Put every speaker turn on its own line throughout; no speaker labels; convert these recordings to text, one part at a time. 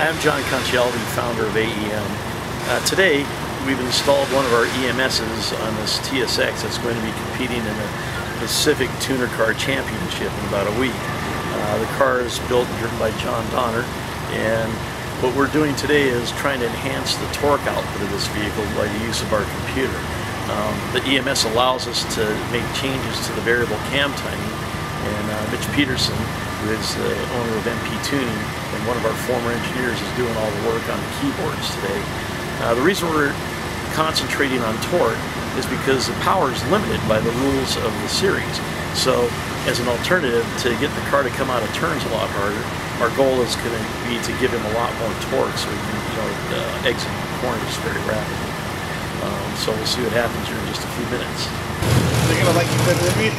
Hi, I'm John Conchaldi, founder of AEM. Today, we've installed one of our EMSs on this TSX that's going to be competing in the Pacific Tuner Car Championship in about a week. The car is built and driven by John Donner, and what we're doing today is trying to enhance the torque output of this vehicle by the use of our computer. The EMS allows us to make changes to the variable cam timing, and Mitch Pederson, who is the owner of MP Tuning and one of our former engineers, is doing all the work on the keyboards today. The reason we're concentrating on torque is because the power is limited by the rules of the series. So as an alternative to get the car to come out of turns a lot harder, our goal is going to be to give him a lot more torque so he can exit corners very rapidly. So we'll see what happens here in just a few minutes.
They're going to like you better than me?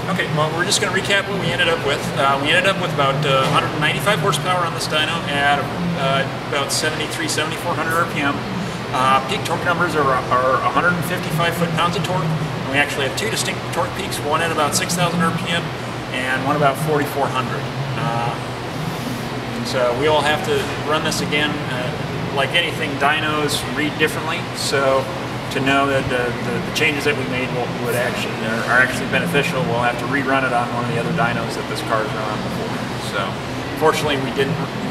Okay, well, we're just going to recap what we ended up with. We ended up with about 195 horsepower on this dyno at about 7,400 RPM. Peak torque numbers are 155 foot-pounds of torque. And we actually have two distinct torque peaks, one at about 6,000 RPM and one about 4,400. So we will have to run this again. Like anything, dynos read differently, so to know that the changes that we made are actually beneficial, we'll have to rerun it on one of the other dynos that this car has run on before. So, fortunately, we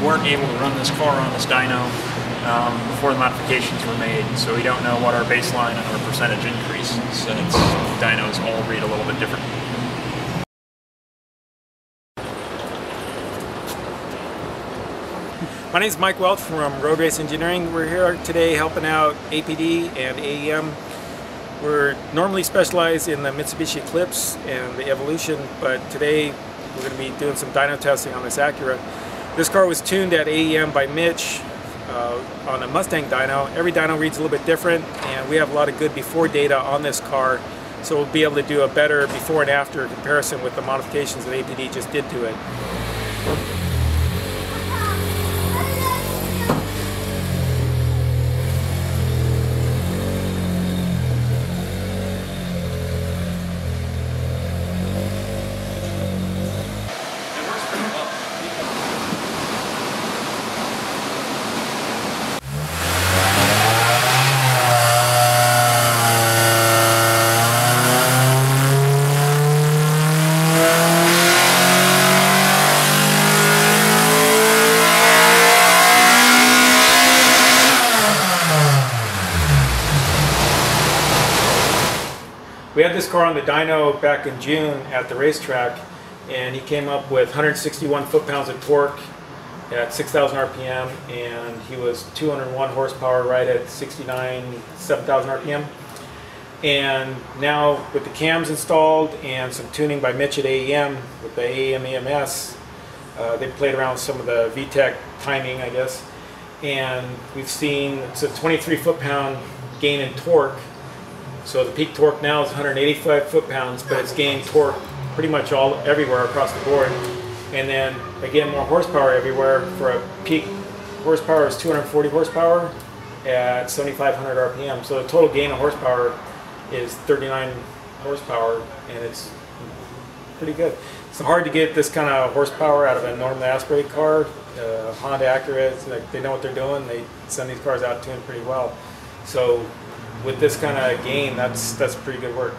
weren't able to run this car on this dyno before the modifications were made, so we don't know what our baseline and our percentage increase is, since dynos all read a little bit different.
My name is Mike Welch from Road Race Engineering. We're here today helping out APD and AEM. We're normally specialized in the Mitsubishi Eclipse and the Evolution, but today we're going to be doing some dyno testing on this Acura. This car was tuned at AEM by Mitch on a Mustang dyno. Every dyno reads a little bit different, and we have a lot of good before data on this car, so we'll be able to do a better before and after comparison with the modifications that APD just did to it. We had this car on the dyno back in June at the racetrack, and he came up with 161 foot-pounds of torque at 6,000 RPM, and he was 201 horsepower right at 7,000 RPM. And now with the cams installed and some tuning by Mitch at AEM with the AEM EMS, they played around with some of the Vtec timing, I guess, and we've seen it's a 23 foot-pound gain in torque. So the peak torque now is 185 foot-pounds, but it's gained torque pretty much everywhere across the board. And then again, more horsepower everywhere. For a peak horsepower is 240 horsepower at 7,500 RPM. So the total gain of horsepower is 39 horsepower, and it's pretty good. It's hard to get this kind of horsepower out of a normally aspirated car. Honda Acura, they know what they're doing. They send these cars out tuned pretty well. So with this kind of gain, that's pretty good work.